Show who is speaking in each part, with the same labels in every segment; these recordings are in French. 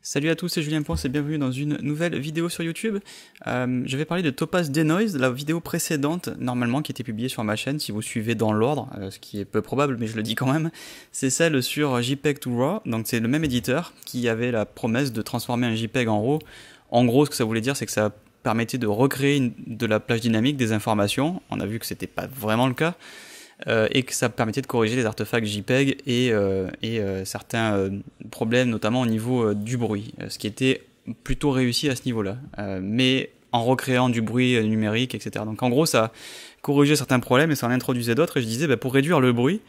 Speaker 1: Salut à tous, c'est Julien Ponce et bienvenue dans une nouvelle vidéo sur YouTube. Je vais parler de Topaz Denoise, la vidéo précédente, normalement, qui était publiée sur ma chaîne, si vous suivez dans l'ordre, ce qui est peu probable, mais je le dis quand même. C'est celle sur JPEG to RAW, donc c'est le même éditeur qui avait la promesse de transformer un JPEG en RAW. En gros, ce que ça voulait dire, c'est que ça permettait de recréer de la plage dynamique des informations. On a vu que c'était pas vraiment le cas. Et que ça permettait de corriger les artefacts JPEG et certains problèmes, notamment au niveau du bruit, ce qui était plutôt réussi à ce niveau-là, mais en recréant du bruit numérique, etc. Donc en gros, ça corrigeait certains problèmes et ça en introduisait d'autres, et je disais, pour réduire le bruit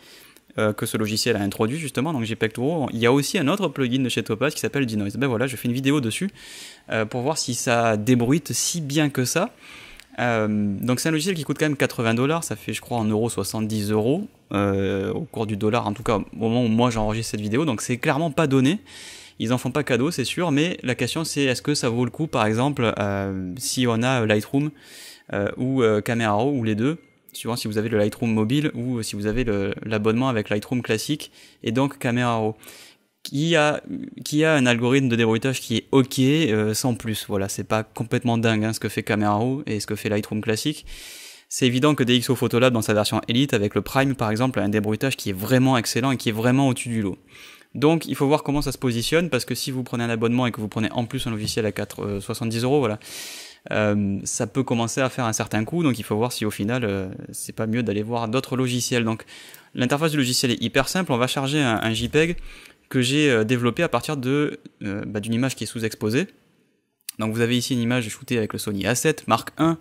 Speaker 1: que ce logiciel a introduit justement, donc JPEG to RAW, il y a aussi un autre plugin de chez Topaz qui s'appelle Denoise. Voilà, je fais une vidéo dessus pour voir si ça débruite si bien que ça. Donc c'est un logiciel qui coûte quand même 80$, ça fait je crois en euros 70 € au cours du dollar, en tout cas au moment où moi j'enregistre cette vidéo, donc c'est clairement pas donné, ils en font pas cadeau c'est sûr, mais la question c'est est-ce que ça vaut le coup par exemple si on a Lightroom ou Camera Raw ou les deux, suivant si vous avez le Lightroom mobile ou si vous avez l'abonnement avec Lightroom classique et donc Camera Raw. Qui a un algorithme de débruitage qui est ok, sans plus. Voilà, c'est pas complètement dingue ce que fait Camera Raw et ce que fait Lightroom classique. C'est évident que DxO Photolab dans sa version Elite avec le Prime par exemple a un débruitage qui est vraiment excellent et qui est vraiment au-dessus du lot. Donc il faut voir comment ça se positionne, parce que si vous prenez un abonnement et que vous prenez en plus un logiciel à 70 €, voilà, ça peut commencer à faire un certain coût, donc il faut voir si au final c'est pas mieux d'aller voir d'autres logiciels. Donc l'interface du logiciel est hyper simple, on va charger un JPEG que j'ai développé à partir d'une image qui est sous-exposée. Donc vous avez ici une image shootée avec le Sony A7 Mark I,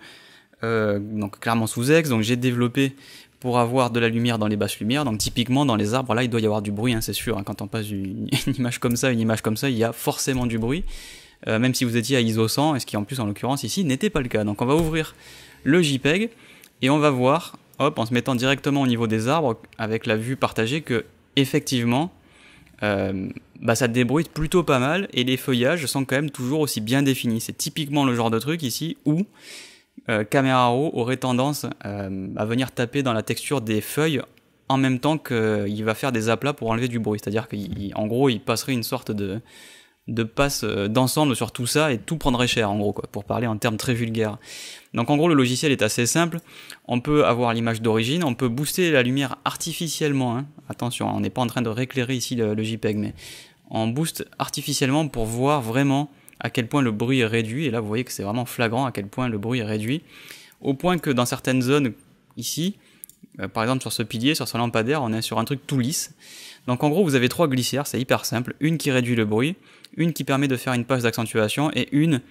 Speaker 1: donc clairement sous-ex, donc j'ai développé pour avoir de la lumière dans les basses lumières, donc typiquement dans les arbres, là il doit y avoir du bruit, c'est sûr, quand on passe une image comme ça, il y a forcément du bruit, même si vous étiez à ISO 100, et ce qui en plus en l'occurrence ici n'était pas le cas. Donc on va ouvrir le JPEG, et on va voir, hop, en se mettant directement au niveau des arbres, avec la vue partagée, que effectivement, ça débruite plutôt pas mal et les feuillages sont quand même toujours aussi bien définis. C'est typiquement le genre de truc ici où Camera Raw aurait tendance à venir taper dans la texture des feuilles en même temps qu'il va faire des aplats pour enlever du bruit. C'est-à-dire qu'en gros il passerait une sorte de passe d'ensemble sur tout ça et tout prendrait cher en gros, quoi, pour parler en termes très vulgaires. Donc en gros le logiciel est assez simple, on peut avoir l'image d'origine, on peut booster la lumière artificiellement, attention, on n'est pas en train de rééclairer ici le JPEG, mais on booste artificiellement pour voir vraiment à quel point le bruit est réduit, et là vous voyez que c'est vraiment flagrant à quel point le bruit est réduit, au point que dans certaines zones ici, par exemple sur ce pilier, sur ce lampadaire, on est sur un truc tout lisse. Donc en gros vous avez trois glissières, c'est hyper simple, une qui réduit le bruit, une qui permet de faire une passe d'accentuation et une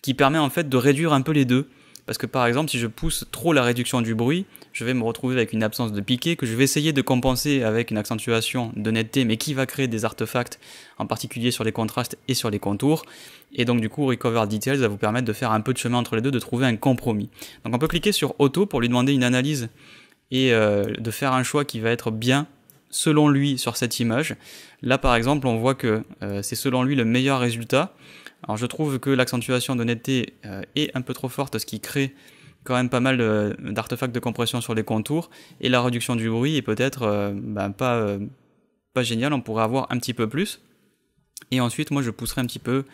Speaker 1: qui permet en fait de réduire un peu les deux. Parce que par exemple si je pousse trop la réduction du bruit, je vais me retrouver avec une absence de piqué que je vais essayer de compenser avec une accentuation de netteté, mais qui va créer des artefacts, en particulier sur les contrastes et sur les contours. Et donc du coup Recover Details va vous permettre de faire un peu de chemin entre les deux, de trouver un compromis. Donc on peut cliquer sur Auto pour lui demander une analyse et de faire un choix qui va être bien selon lui sur cette image. Là par exemple on voit que c'est selon lui le meilleur résultat. Alors je trouve que l'accentuation de netteté est un peu trop forte, ce qui crée quand même pas mal d'artefacts de compression sur les contours, et la réduction du bruit est peut-être pas géniale, on pourrait avoir un petit peu plus. Et ensuite moi je pousserai un petit peu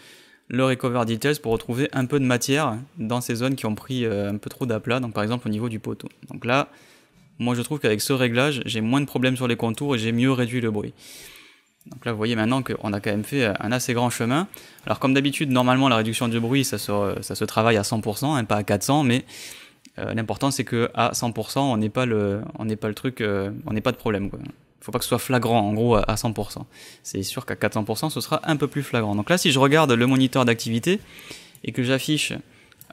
Speaker 1: le Recover Details pour retrouver un peu de matière dans ces zones qui ont pris un peu trop d'aplat, donc par exemple au niveau du poteau. Donc là, moi je trouve qu'avec ce réglage, j'ai moins de problèmes sur les contours et j'ai mieux réduit le bruit. Donc là vous voyez maintenant qu'on a quand même fait un assez grand chemin. Alors comme d'habitude, normalement la réduction du bruit ça se travaille à 100%, pas à 400, mais l'important c'est que à 100% on n'est pas le truc, on n'est pas de problème, quoi. Faut pas que ce soit flagrant en gros à 100%. C'est sûr qu'à 400% ce sera un peu plus flagrant. Donc là si je regarde le moniteur d'activité et que j'affiche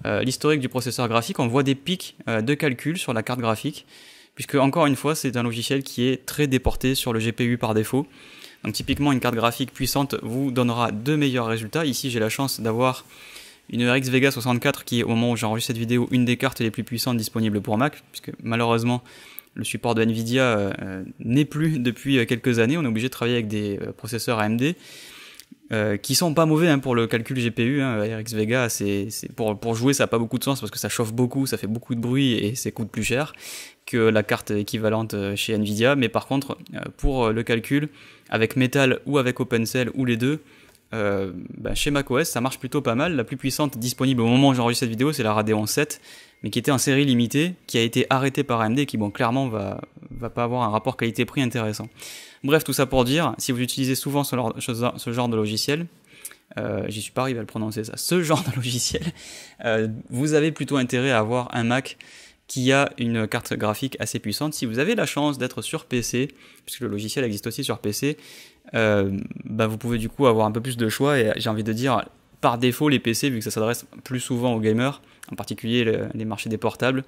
Speaker 1: l'historique du processeur graphique, on voit des pics de calcul sur la carte graphique, puisque encore une fois c'est un logiciel qui est très déporté sur le GPU par défaut. Donc typiquement une carte graphique puissante vous donnera de meilleurs résultats. Ici j'ai la chance d'avoir une RX Vega 64 qui est au moment où j'enregistre cette vidéo une des cartes les plus puissantes disponibles pour Mac, puisque malheureusement le support de Nvidia n'est plus depuis quelques années, on est obligé de travailler avec des processeurs AMD. qui sont pas mauvais hein, pour le calcul GPU. Hein. RX Vega, pour jouer, ça n'a pas beaucoup de sens parce que ça chauffe beaucoup, ça fait beaucoup de bruit et ça coûte plus cher que la carte équivalente chez Nvidia. Mais par contre, pour le calcul, avec Metal ou avec OpenCL ou les deux, chez macOS, ça marche plutôt pas mal. La plus puissante disponible au moment où j'enregistre cette vidéo, c'est la Radeon 7, mais qui était en série limitée, qui a été arrêtée par AMD et qui, bon, clairement, va pas avoir un rapport qualité-prix intéressant. Bref, tout ça pour dire, si vous utilisez souvent ce genre de logiciel, j'y suis pas arrivé à le prononcer ça, ce genre de logiciel, vous avez plutôt intérêt à avoir un Mac qui a une carte graphique assez puissante. Si vous avez la chance d'être sur PC, puisque le logiciel existe aussi sur PC, vous pouvez du coup avoir un peu plus de choix, et j'ai envie de dire, par défaut, les PC, vu que ça s'adresse plus souvent aux gamers, en particulier les marchés des portables,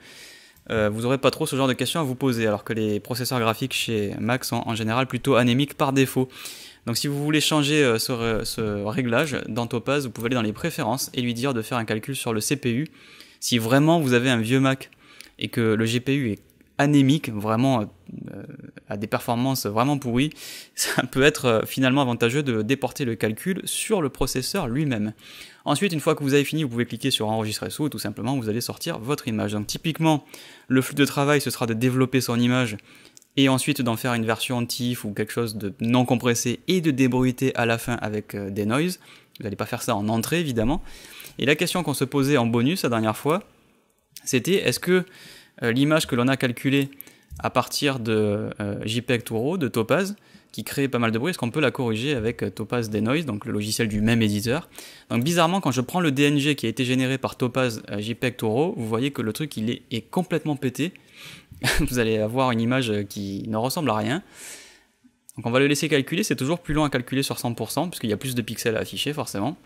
Speaker 1: vous n'aurez pas trop ce genre de questions à vous poser, alors que les processeurs graphiques chez Mac sont en général plutôt anémiques par défaut. Donc si vous voulez changer ce réglage dans Topaz, vous pouvez aller dans les préférences et lui dire de faire un calcul sur le CPU. Si vraiment vous avez un vieux Mac et que le GPU est anémique, vraiment à des performances vraiment pourries, ça peut être finalement avantageux de déporter le calcul sur le processeur lui-même. Ensuite, une fois que vous avez fini, vous pouvez cliquer sur enregistrer sous et tout simplement vous allez sortir votre image. Donc typiquement, le flux de travail ce sera de développer son image et ensuite d'en faire une version TIFF ou quelque chose de non compressé et de débruiter à la fin avec des noise. Vous n'allez pas faire ça en entrée évidemment. Et la question qu'on se posait en bonus la dernière fois, c'était est-ce que l'image que l'on a calculée à partir de JPEG Turo, de Topaz, qui crée pas mal de bruit, est-ce qu'on peut la corriger avec Topaz Denoise, donc le logiciel du même éditeur. Donc bizarrement, quand je prends le DNG qui a été généré par Topaz JPEG Turo, vous voyez que le truc il est complètement pété. Vous allez avoir une image qui ne ressemble à rien. Donc on va le laisser calculer, c'est toujours plus long à calculer sur 100%, puisqu'il y a plus de pixels à afficher forcément.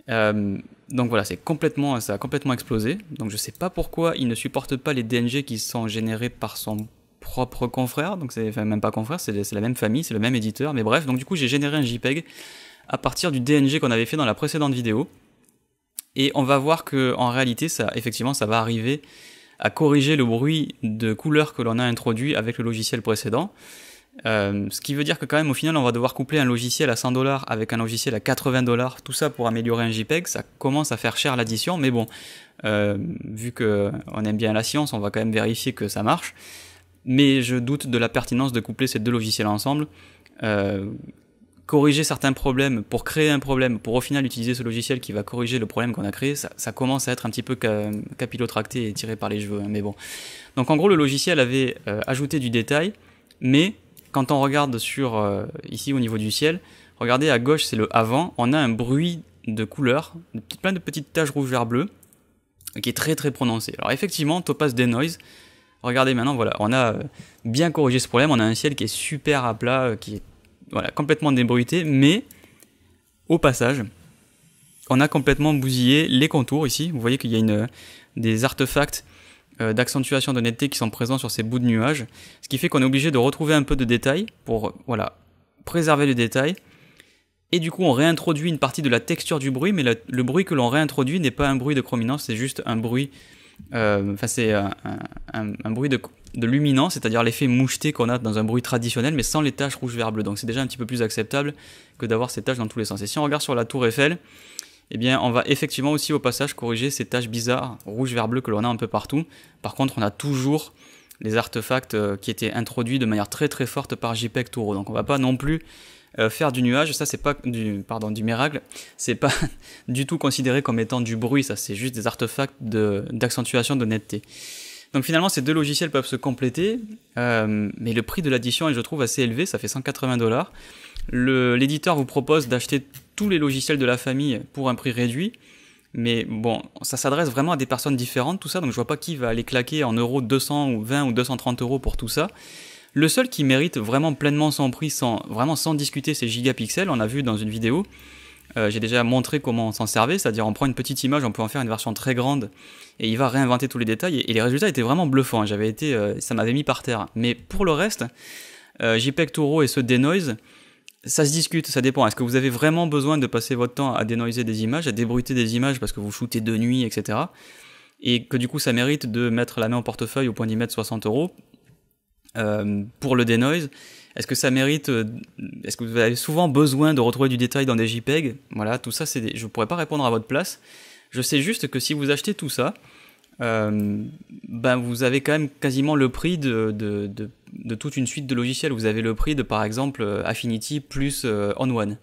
Speaker 1: Donc voilà, ça a complètement explosé. Donc je sais pas pourquoi il ne supporte pas les DNG qui sont générés par son propre confrère, donc même pas confrère, c'est la même famille, c'est le même éditeur, mais bref, donc du coup j'ai généré un JPEG à partir du DNG qu'on avait fait dans la précédente vidéo, et on va voir que en réalité, effectivement, ça va arriver à corriger le bruit de couleur que l'on a introduit avec le logiciel précédent. Ce qui veut dire que quand même au final on va devoir coupler un logiciel à 100$ avec un logiciel à 80$, tout ça pour améliorer un JPEG, ça commence à faire cher l'addition, mais bon, vu qu'on aime bien la science, on va quand même vérifier que ça marche, mais je doute de la pertinence de coupler ces deux logiciels ensemble, corriger certains problèmes pour créer un problème, pour au final utiliser ce logiciel qui va corriger le problème qu'on a créé, ça commence à être un petit peu capillotracté et tiré par les cheveux, hein, mais bon. Donc en gros le logiciel avait ajouté du détail, mais quand on regarde ici au niveau du ciel, regardez à gauche c'est le avant, on a un bruit de couleurs, plein de petites taches rouge, vert, bleu, qui est très très prononcé. Alors effectivement, Topaz Denoise, regardez maintenant, voilà, on a bien corrigé ce problème, on a un ciel qui est super à plat, qui est complètement débruité, mais au passage, on a complètement bousillé les contours ici. Vous voyez qu'il y a des artefacts d'accentuation de netteté qui sont présents sur ces bouts de nuages, ce qui fait qu'on est obligé de retrouver un peu de détail pour préserver le détail, et du coup on réintroduit une partie de la texture du bruit, mais le bruit que l'on réintroduit n'est pas un bruit de chrominance, c'est juste un bruit, c'est un bruit de luminance, c'est-à-dire l'effet moucheté qu'on a dans un bruit traditionnel, mais sans les taches rouge, vert, bleu, donc c'est déjà un petit peu plus acceptable que d'avoir ces taches dans tous les sens. Et si on regarde sur la tour Eiffel, eh bien, on va effectivement aussi au passage corriger ces taches bizarres rouge, vert, bleu que l'on a un peu partout. Par contre, on a toujours les artefacts qui étaient introduits de manière très très forte par JPEG Turo. Donc on va pas non plus faire du nuage, ça c'est pas du miracle, c'est pas du tout considéré comme étant du bruit, ça c'est juste des artefacts d'accentuation de netteté. Donc finalement ces deux logiciels peuvent se compléter, mais le prix de l'addition est je trouve assez élevé, ça fait 180$. L'éditeur vous propose d'acheter tous les logiciels de la famille pour un prix réduit, mais bon, ça s'adresse vraiment à des personnes différentes, tout ça, donc je vois pas qui va aller claquer en euros 220 ou 230€ pour tout ça. Le seul qui mérite vraiment pleinement son prix, sans discuter, c'est Gigapixel. On a vu dans une vidéo, j'ai déjà montré comment on s'en servait, c'est-à-dire on prend une petite image, on peut en faire une version très grande, et il va réinventer tous les détails, et les résultats étaient vraiment bluffants, ça m'avait mis par terre. Mais pour le reste, JPEG Turo et ce Denoise, ça se discute, ça dépend. Est-ce que vous avez vraiment besoin de passer votre temps à dénoiser des images, à débruiter des images parce que vous shootez de nuit, etc. Et que du coup ça mérite de mettre la main au portefeuille au point d'y mettre 60€. Pour le denoise, Est-ce que ça mérite, est-ce que vous avez souvent besoin de retrouver du détail dans des JPEG? Voilà, tout ça, je pourrais pas répondre à votre place. Je sais juste que si vous achetez tout ça, ben vous avez quand même quasiment le prix de toute une suite de logiciels. Vous avez le prix de, par exemple, Affinity plus OnOne.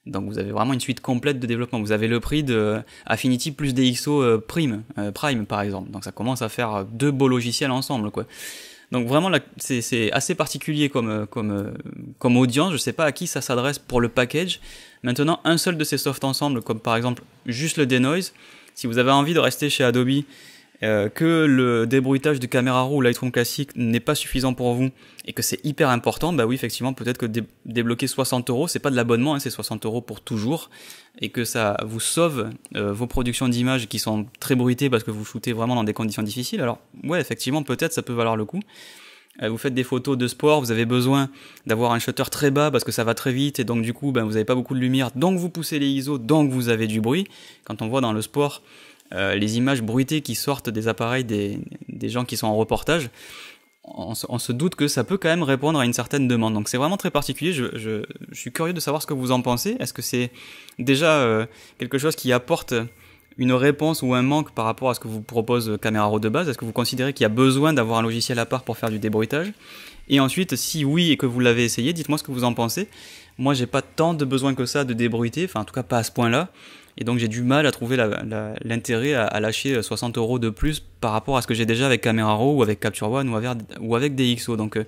Speaker 1: Donc vous avez vraiment une suite complète de développement. Vous avez le prix de Affinity plus DxO Prime par exemple. Donc ça commence à faire 2 beaux logiciels ensemble, quoi. Donc vraiment là, c'est assez particulier comme audience. Je sais pas à qui ça s'adresse pour le package. Maintenant, un seul de ces softs ensemble, comme par exemple juste le Denoise, si vous avez envie de rester chez Adobe, que le débruitage de Camera Raw ou Lightroom Classic n'est pas suffisant pour vous et que c'est hyper important, bah oui, effectivement, peut-être que débloquer 60 €, c'est pas de l'abonnement, hein, c'est 60 € pour toujours, et que ça vous sauve vos productions d'images qui sont très bruitées parce que vous shootez vraiment dans des conditions difficiles. Alors ouais, effectivement, peut-être ça peut valoir le coup. Vous faites des photos de sport, vous avez besoin d'avoir un shutter très bas parce que ça va très vite et donc du coup ben, vous n'avez pas beaucoup de lumière, donc vous poussez les ISO, donc vous avez du bruit. Quand on voit dans le sport les images bruitées qui sortent des appareils des gens qui sont en reportage, on se doute que ça peut quand même répondre à une certaine demande. Donc c'est vraiment très particulier, je suis curieux de savoir ce que vous en pensez. Est-ce que c'est déjà quelque chose qui apporte une réponse ou un manque par rapport à ce que vous propose Camera Raw de base? Est-ce que vous considérez qu'il y a besoin d'avoir un logiciel à part pour faire du débruitage? Et ensuite, si oui et que vous l'avez essayé, dites-moi ce que vous en pensez. Moi, j'ai pas tant de besoin que ça de débruiter, enfin en tout cas pas à ce point-là. Et donc j'ai du mal à trouver l'intérêt à lâcher 60 € de plus par rapport à ce que j'ai déjà avec Camera Raw ou avec Capture One ou avec DxO. Donc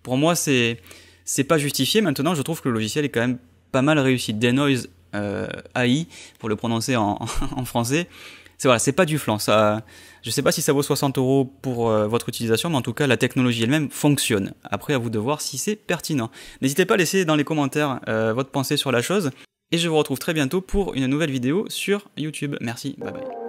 Speaker 1: pour moi, c'est pas justifié. Maintenant, je trouve que le logiciel est quand même pas mal réussi. Denoise AI, pour le prononcer en français, c'est pas du flan. Ça, je sais pas si ça vaut 60 € pour votre utilisation, mais en tout cas la technologie elle-même fonctionne. Après, à vous de voir si c'est pertinent. N'hésitez pas à laisser dans les commentaires votre pensée sur la chose, et je vous retrouve très bientôt pour une nouvelle vidéo sur YouTube. Merci, bye bye.